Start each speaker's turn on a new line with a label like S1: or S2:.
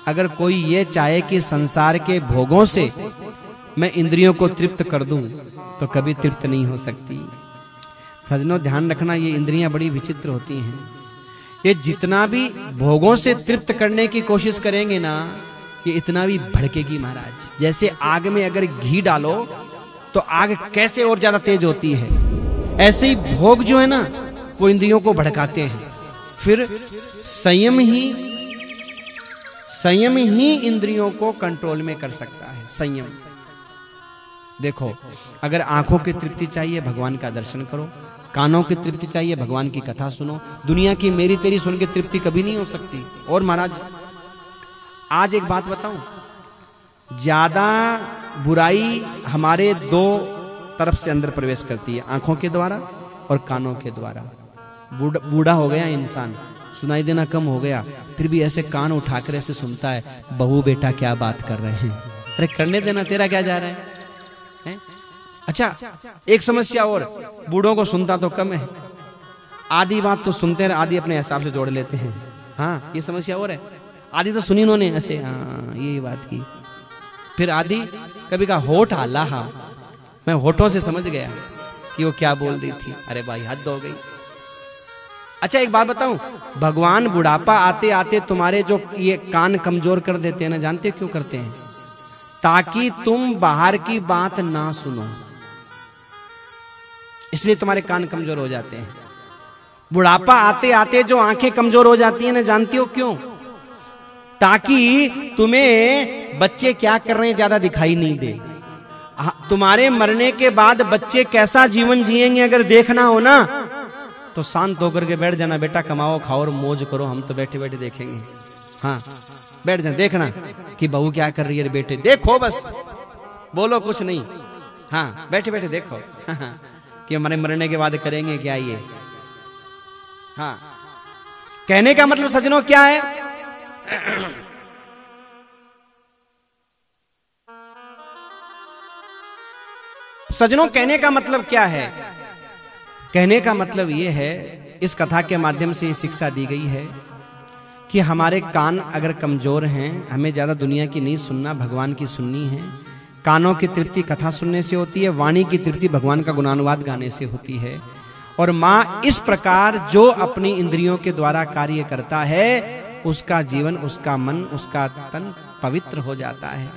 S1: अगर कोई ये चाहे कि संसार के भोगों से मैं इंद्रियों को तृप्त कर दूं तो कभी तृप्त नहीं हो सकती। सजनों ध्यान रखना, ये इंद्रियां बड़ी विचित्र होती हैं। ये जितना भी भोगों से तृप्त करने की कोशिश करेंगे ना, ये इतना भी भड़केगी महाराज। जैसे आग में अगर घी डालो तो आग कैसे और ज्यादा तेज होती है, ऐसे ही भोग जो है ना वो इंद्रियों को भड़काते हैं। फिर संयम ही इंद्रियों को कंट्रोल में कर सकता है। संयम देखो, अगर आंखों की तृप्ति चाहिए भगवान का दर्शन करो, कानों की तृप्ति चाहिए भगवान की कथा सुनो। दुनिया की मेरी तेरी सुन के तृप्ति कभी नहीं हो सकती। और महाराज आज एक बात बताऊं, ज्यादा बुराई हमारे दो तरफ से अंदर प्रवेश करती है, आंखों के द्वारा और कानों के द्वारा। बूढ़ा हो गया इंसान, सुनाई देना कम हो गया, फिर भी ऐसे कान उठाकर ऐसे सुनता है, बहू बेटा क्या बात कर रहे हैं। अरे करने देना, तेरा क्या जा रहा है? अच्छा एक समस्या और, बूढ़ों को सुनता तो कम है, आधी बात तो सुनते हैं, आधी अपने हिसाब से जोड़ लेते हैं। हाँ ये समस्या और है, आधी तो सुनी उन्होंने ऐसे, हाँ ये बात की, फिर आधी कभी कहा होठ आला, हाँ मैं होठों से समझ गया कि वो क्या बोल रही थी। अरे भाई हद हो गई। अच्छा एक बात बताऊं, भगवान बुढ़ापा आते आते तुम्हारे जो ये कान कमजोर कर देते हैं ना, जानते क्यों करते हैं? ताकि तुम बाहर की बात ना सुनो, इसलिए तुम्हारे कान कमजोर हो जाते हैं। बुढ़ापा आते आते जो आंखें कमजोर हो जाती हैं ना, जानती हो क्यों? ताकि तुम्हें बच्चे क्या कर रहे हैं ज्यादा दिखाई नहीं दे। तुम्हारे मरने के बाद बच्चे कैसा जीवन जिएंगे अगर देखना हो ना, तो शांत होकर के बैठ जाना, बेटा कमाओ खाओ और मौज करो, हम तो बैठे बैठे देखेंगे। हाँ बैठ जाना, देखना कि बहू क्या कर रही है, बेटे देखो बस, बोलो कुछ नहीं, हाँ बैठे बैठे देखो कि हमारे मरने के बाद करेंगे क्या ये। हाँ कहने का मतलब सज्जनों क्या है? सज्जनों कहने का मतलब क्या है? कहने का मतलब यह है, इस कथा के माध्यम से ये शिक्षा दी गई है कि हमारे कान अगर कमजोर हैं, हमें ज्यादा दुनिया की नहीं सुनना, भगवान की सुननी है। कानों की तृप्ति कथा सुनने से होती है, वाणी की तृप्ति भगवान का गुणानुवाद गाने से होती है। और मां इस प्रकार जो अपनी इंद्रियों के द्वारा कार्य करता है, उसका जीवन, उसका मन, उसका तन पवित्र हो जाता है।